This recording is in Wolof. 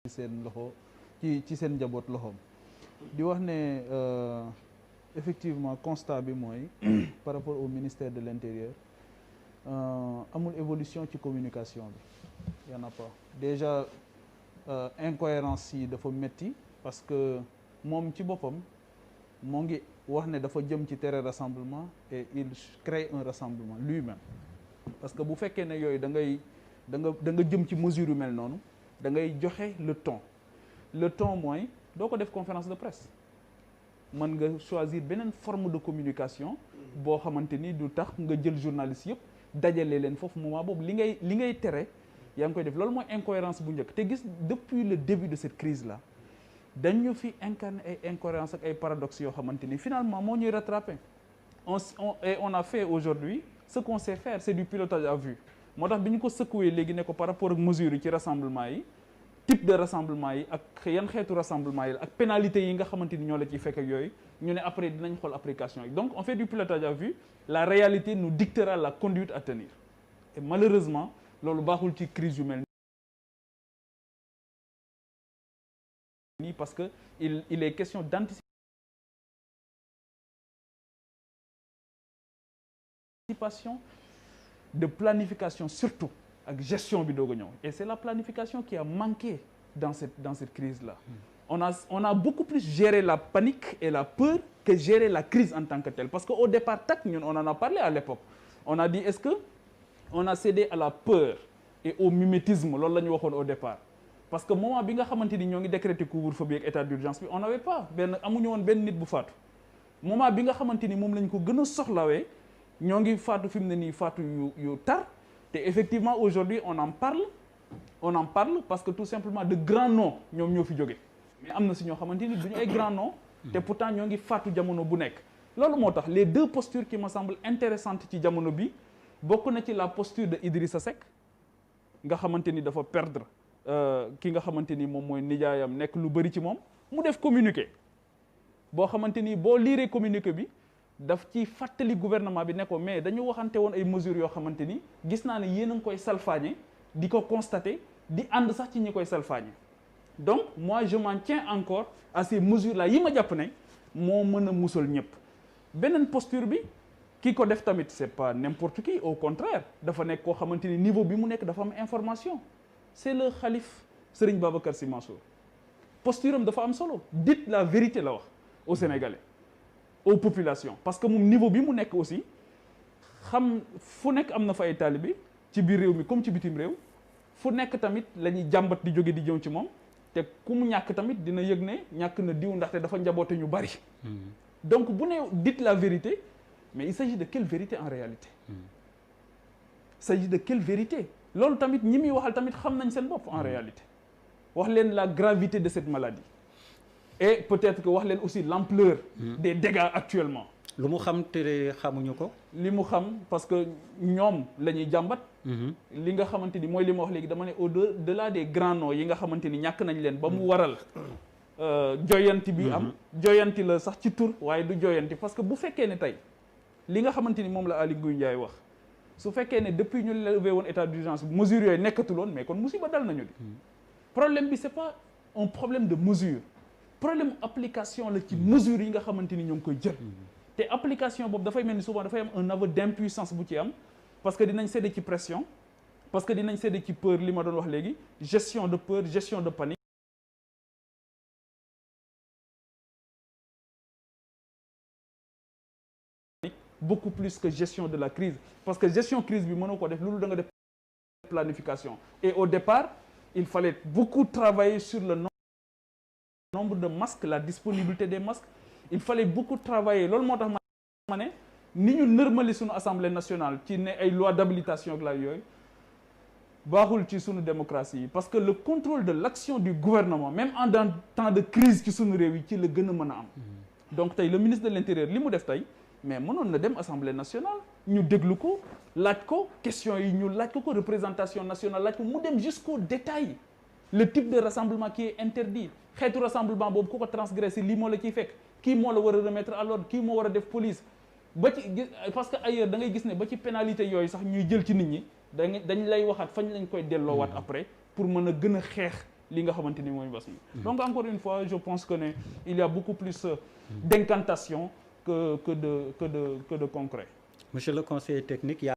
seen loxo ci seen njaboot loxoom di wax ne effectivement constat bi mooy par rapport au ministère de l'Intérieur amul évolution ci communication bi y en a pas déjà incohérence yi dafa metti parce que moom ci boppam moo ngi wax ne dafa jëm ci tere rassemblement et il crée un rassemblement lui-même parce que bu fekkee ne yooyu da nga jëm ci mesure yu mel noonu da ngay joxe le ton mooy doo ko def conférence de presse mën nga choisir beneen forme de communication boo xamante ni du tax nga jël journaliste yëpp dajale leen foofu moment boobu li ngay tere yaa ngi koy def loolu mooy incohérence bu njëkk te gis depuis le début de cette crise là dañu fi incarner ay incohérence ak ay paradoxes yoo xamante ni finalement moo ñuy rattraper on a fait aujourd'hui ce qu'on sait faire c'est du pilotage à vue moo tax bi ñu ko secoué léegi ne ko par rapport ak mesures yi ci rassemblement yi type de rassemblement yi ak yan xeetu rassemblement yi ak pénalité yi nga xamante ni ñoo la ciy fekk ak yooyu ñu ne après dinañ xool application yi donc on fait du pilotage à vue la réalité nous dictera la conduite à tenir et malheureusement loolu baaxul ci crise yu mel nii parce que il est question d'anticipation de planification surtout ak gestion bi doog a ñëw et c'est la planification qui a manqué dans cette crise là on a beaucoup plus géré la panique et la peur que gérer la crise en tant que telle parce que au départ ñun on en a parlé à l'époque on a dit est-ce que on a cédé à la peur et au mimétisme loolu la ñu waxoon au départ parce que moment bi nga xamante ni ñoo ngi décréter couvre-feu bi ak état d'urgence bi on n'avait pas amuñu woon benn nit bu faatu moment bi nga xamante ni moom lañ ko gën a soxlawee ñoo ngi faatu fi mu ne nii faatu yu tar te effectivement aujourd'hui on en parle parce que tout simplement de grands noms ñoom ñoo fi jóge mais am na si ñoo xamante ni duñu ay grands noms te pourtant ñoo ngi faatu jamono bu nekk loolu moo tax les deux postures qui me semblent intéressantes ci jamono bi bokk na ci la posture de Idrissa Seck nga xamante ni dafa perdre ki nga xamante ni moom mooy nijaayam nekk lu bari ci moom mu def communiqué boo xamante ni boo liiree communiqué bi daf ci fàttali gouvernement bi ne ko mais dañu waxante woon ay mesures yoo xamante ni gis naa ne yéen a ngi koy salfaañe di ko constater di ànd sax ci ñi koy salfaañe donc moi je m'en tiens encore à ces mesures là yi ma jàpp ne moo mën a musal ñëpp beneen posture bi ki ko def tamit c'est pas n'importe qui au contraire dafa nekk koo xamante ni niveau bi mu nekk dafa am information c'est le khalife Serigne Babacar Sy Mansour posture am dafa am solo dites la vérité la wax aux Sénégalais aux populations parce que moom niveau bi mu nekk aussi xam fu nekk am na fa ay taalibe ci biir réew mi comme ci bitim réew fu nekk tamit la ñuy jàmbat di jóge di jëw ci moom te ku mu ñàkk tamit dina yëg ne ñàkk na diw ndaxte dafa njaboote ñu bari donc bu ne dites la vérité mais il s'agit de quelle vérité en réalité il s'agit de quelle vérité loolu tamit ñi muy waxal tamit xam nañ seen bopp en réalité wax leen la gravité de cette maladie et peut-être que wax leen aussi l'ampleur des dégâts actuellement lu mu xam te xamuñu ko li mu xam parce que ñoom la ñuy jàmbat li nga xamante ni mooy li ma wax léegi dama ne au-delà des grands noms yi nga xamante ni ñàkk nañ leen ba mu waral joyanti bi am joyanti la sax ci tur waaye du joyanti parce que bu fekkee ne tey li nga xamante ni moom la Aly Ngouille Ndiaye wax su fekkee ne depuis ñu levé woon état d'urgence bi mesures yooyu nekkatuloon mais kon musiba dal nañu di problème bi c'est pas un problème de mesure problème application la ci mesures yi nga xamante ni ñoo ngi koy jël te application boobu dafay mel ni souvent dafay am un aveu d'impuissance bu ci am parce que dinañ céder ci pression parce que dinañ céder ci peur li ma doon wax léegi gestion de peur gestion de panique beaucoup plus que gestion de la crise parce que gestion crise bi mënoo ko def loolu da nga def planification et au départ il fallait beaucoup travailler sur le nombre de masques la disponibilité des masques il fallait beaucoup travailler loolu moo tax ma ne ni ñu nërmali suñu assemblée nationale ci ne ay loi d'habilitation ak la yooyu baaxul ci suñu démocratie yi parce que le contrôle de l'action du gouvernement même en temps de crise ci suñu réew yi ci la gën a mën a am donc tey le ministre de l'intérieur li mu def tey mais mënoon na dem assemblée nationale ñu déglu ko laaj ko question yi ñu laaj ko représentation nationale laaj ko mu dem jusqu'au détail le type de rassemblement qui est interdit xeetu rassemblement boobu ku ko transgressé lii moo la ciy fekk kii moo la war a remettre à l'ordre kii moo war a def police ba ci parce que ailleurs da ngay gis ne ba ci pénalité yooyu sax ñuy jël ci nit ñi dañ lay waxaat fañ lañ koy delloowaat après pour mën a gën a xeex li nga xamante ni mooy mbas mi. Donc encore une fois je pense que ne il y a beaucoup plus d'incantation que de concret. Monsieur le conseiller technique.